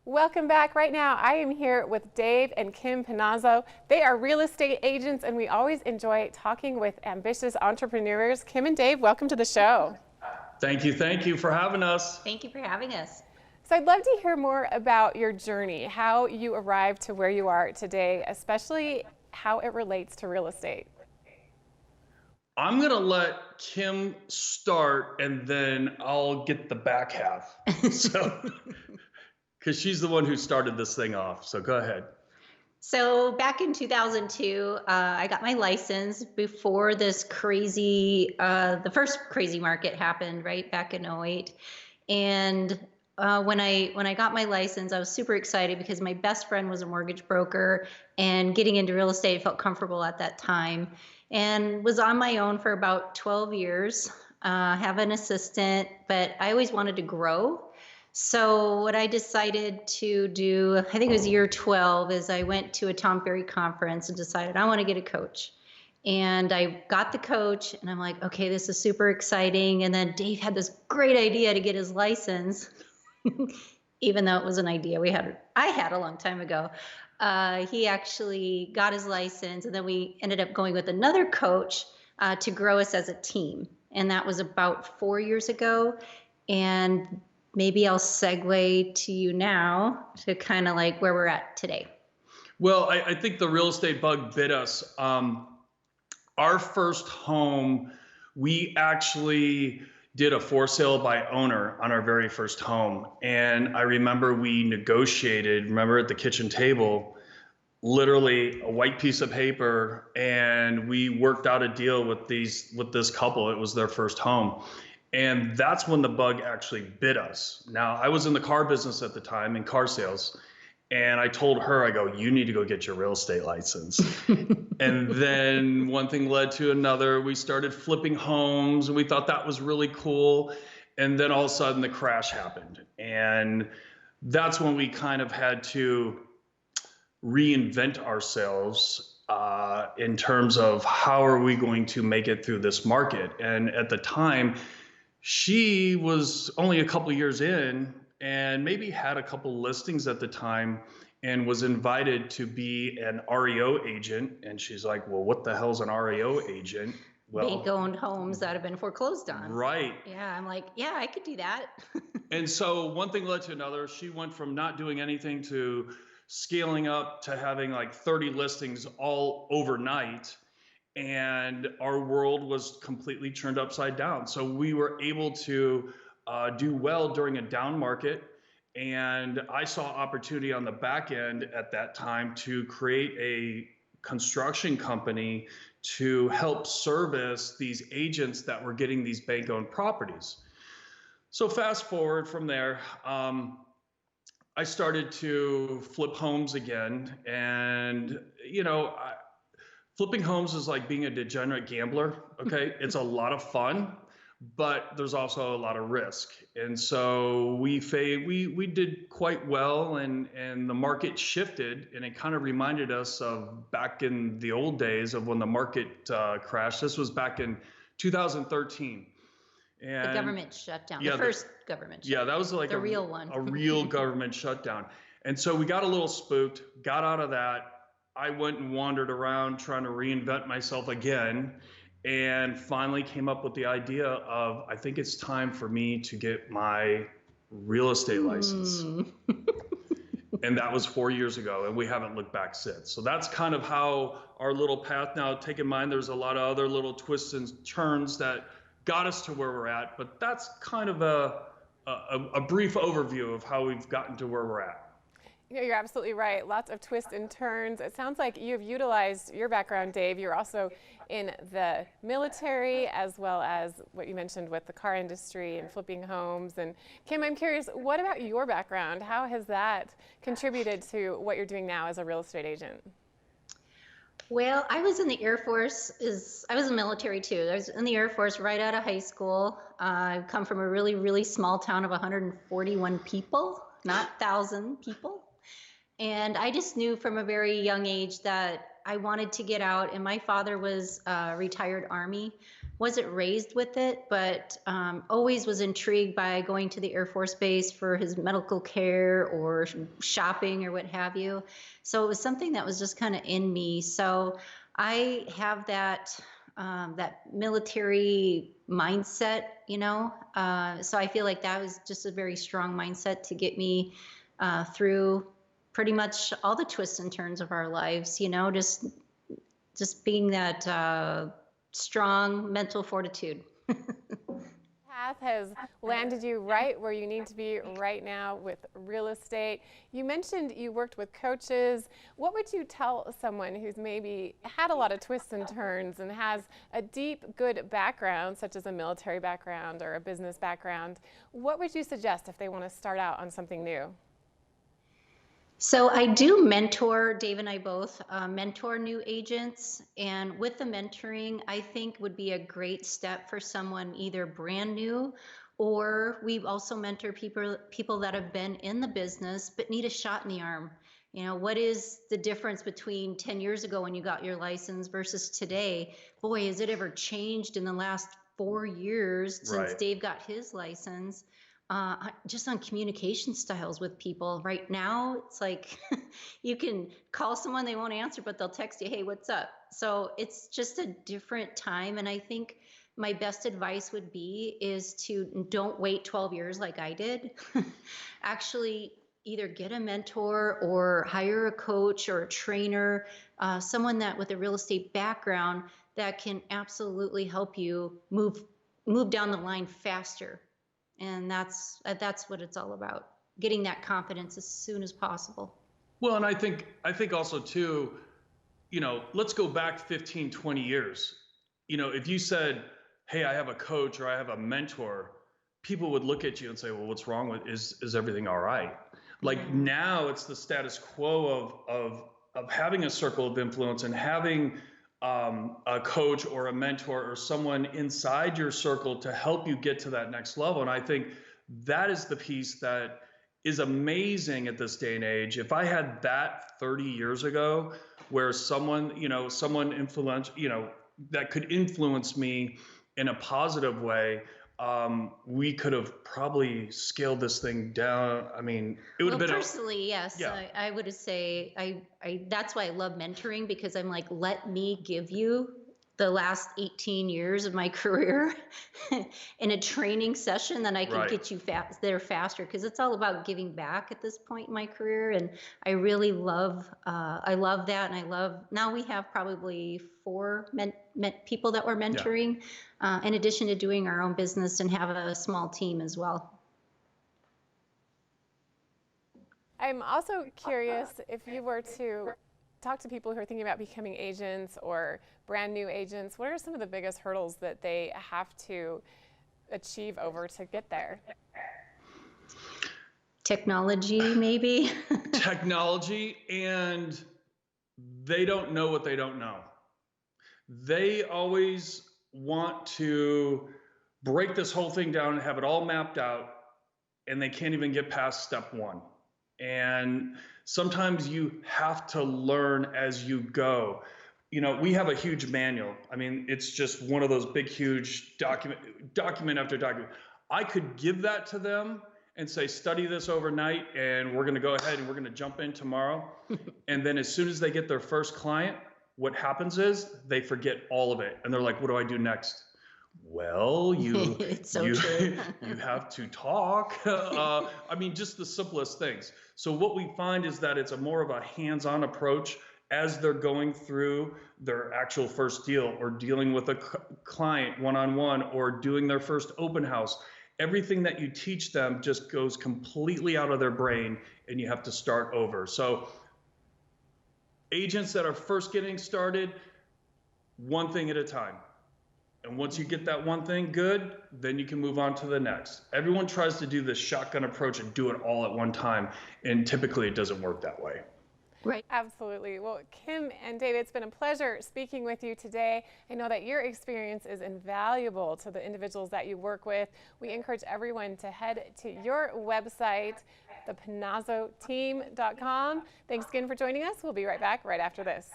Welcome back. Right now, I am here with Dave and Kim Panozzo. They are real estate agents, and we always enjoy talking with ambitious entrepreneurs. Kim and Dave, welcome to the show. Thank you for having us. Thank you for having us. So I'd love to hear more about your journey, how you arrived to where you are today, especially how it relates to real estate. I'm going to let Kim start and then I'll get the back half. So, because she's the one who started this thing off. So go ahead. So back in 2002, I got my license before this crazy, the first crazy market happened, right back in '08. And when I got my license, I was super excited because my best friend was a mortgage broker, and getting into real estate felt comfortable at that time, and was on my own for about 12 years. Have an assistant, but I always wanted to grow. So what I decided to do, I think it was year 12, is I went to a Tom Ferry conference and decided I want to get a coach. And I got the coach and I'm like, okay, this is super exciting. And then Dave had this great idea to get his license, even though it was an idea I had a long time ago. He actually got his license, and then we ended up going with another coach to grow us as a team. And that was about 4 years ago. And maybe I'll segue to you now to kind of like where we're at today. Well, I think the real estate bug bit us. Our first home, we actually did a for sale by owner on our very first home. And I remember we negotiated, remember at the kitchen table, literally a white piece of paper, and we worked out a deal with this couple. It was their first home. And that's when the bug actually bit us. Now, I was in the car business at the time, in car sales, and I told her, I go, you need to go get your real estate license. And then one thing led to another. We started flipping homes, and we thought that was really cool. And then all of a sudden the crash happened. And that's when we kind of had to reinvent ourselves in terms of how are we going to make it through this market. And at the time, she was only a couple years in and maybe had a couple listings at the time and was invited to be an REO agent. And she's like, well, what the hell's an REO agent? Well, bank-owned homes that have been foreclosed on. Right. Yeah, I'm like, yeah, I could do that. And so one thing led to another. She went from not doing anything to scaling up to having like 30 listings all overnight. And our world was completely turned upside down. So we were able to do well during a down market. And I saw opportunity on the back end at that time to create a construction company to help service these agents that were getting these bank-owned properties. So fast forward from there, I started to flip homes again. And, you know, flipping homes is like being a degenerate gambler, okay? It's a lot of fun, but there's also a lot of risk. And so we did quite well, and the market shifted, and it kind of reminded us of back in the old days of when the market crashed. This was back in 2013. And the government shutdown, yeah, the first government shutdown. Yeah, that was like the real one. A real government shutdown. And so we got a little spooked, got out of that. I went and wandered around trying to reinvent myself again, and finally came up with the idea of, I think it's time for me to get my real estate license. And that was 4 years ago, and we haven't looked back since. So that's kind of how our little path now, take in mind there's a lot of other little twists and turns that got us to where we're at, but that's kind of a brief overview of how we've gotten to where we're at. You know, you're absolutely right. Lots of twists and turns. It sounds like you've utilized your background, Dave. You're also in the military, as well as what you mentioned with the car industry and flipping homes. And Kim, I'm curious, what about your background? How has that contributed to what you're doing now as a real estate agent? Well, I was in the Air Force. I was in the military too. I was in the Air Force right out of high school. I've come from a really, really small town of 141 people, not 1,000 people. And I just knew from a very young age that I wanted to get out. And my father was retired Army. wasn't raised with it, but always was intrigued by going to the Air Force Base for his medical care or shopping or what have you. So it was something that was just kind of in me. So I have that that military mindset, you know. So I feel like that was just a very strong mindset to get me through pretty much all the twists and turns of our lives, you know, just being that strong mental fortitude. Path has landed you right where you need to be right now with real estate. You mentioned you worked with coaches. What would you tell someone who's maybe had a lot of twists and turns and has a deep, good background, such as a military background or a business background? What would you suggest if they want to start out on something new? So I do mentor, Dave and I both mentor new agents. And with the mentoring, I think would be a great step for someone either brand new, or we also mentor people that have been in the business but need a shot in the arm. You know, what is the difference between 10 years ago when you got your license versus today? Boy, has it ever changed in the last 4 years since Right. Dave got his license. Just on communication styles with people. Right now, it's like you can call someone, they won't answer, but they'll text you, hey, what's up? So it's just a different time. And I think my best advice would be is to don't wait 12 years like I did. Actually, either get a mentor or hire a coach or a trainer, someone that with a real estate background that can absolutely help you move down the line faster. And that's what it's all about, getting that confidence as soon as possible. Well, and I think also too, you know, let's go back 15, 20 years. You know, if you said, hey, I have a coach or I have a mentor, people would look at you and say, well, what's wrong with, is everything all right? Like now it's the status quo of having a circle of influence and having a coach or a mentor or someone inside your circle to help you get to that next level. And I think that is the piece that is amazing at this day and age. If I had that 30 years ago, where someone, you know, someone influence, you know, that could influence me in a positive way, we could have probably scaled this thing down. I mean, it would have been personally, yes. Yeah. I would say that's why I love mentoring, because I'm like, let me give you the last 18 years of my career in a training session, then I can Right. get you there faster, because it's all about giving back at this point in my career. And I really love, I love that. And I love, now we have probably 4 people that we're mentoring, in addition to doing our own business and have a small team as well. I'm also curious if you were to talk to people who are thinking about becoming agents or brand new agents, what are some of the biggest hurdles that they have to achieve over to get there? Technology, maybe. Technology, and they don't know what they don't know. They always want to break this whole thing down and have it all mapped out, and they can't even get past step 1. And sometimes you have to learn as you go. You know, we have a huge manual. I mean, it's just one of those big, huge document after document. I could give that to them and say, study this overnight, and we're going to go ahead and we're going to jump in tomorrow. And then as soon as they get their first client, what happens is they forget all of it. And they're like, what do I do next? Well, you It's so you true. you have to talk. I mean, just the simplest things. So what we find is that it's a more of a hands-on approach as they're going through their actual first deal, or dealing with a client one-on-one, or doing their first open house. Everything that you teach them just goes completely out of their brain, and you have to start over. So agents that are first getting started, one thing at a time. And once you get that one thing good, then you can move on to the next. Everyone tries to do this shotgun approach and do it all at one time, and typically it doesn't work that way. Right. Absolutely. Well, Kim and David, it's been a pleasure speaking with you today. I know that your experience is invaluable to the individuals that we encourage everyone to head to your website, thepanozzoteam.com. Thanks again for joining us. We'll be right back right after this.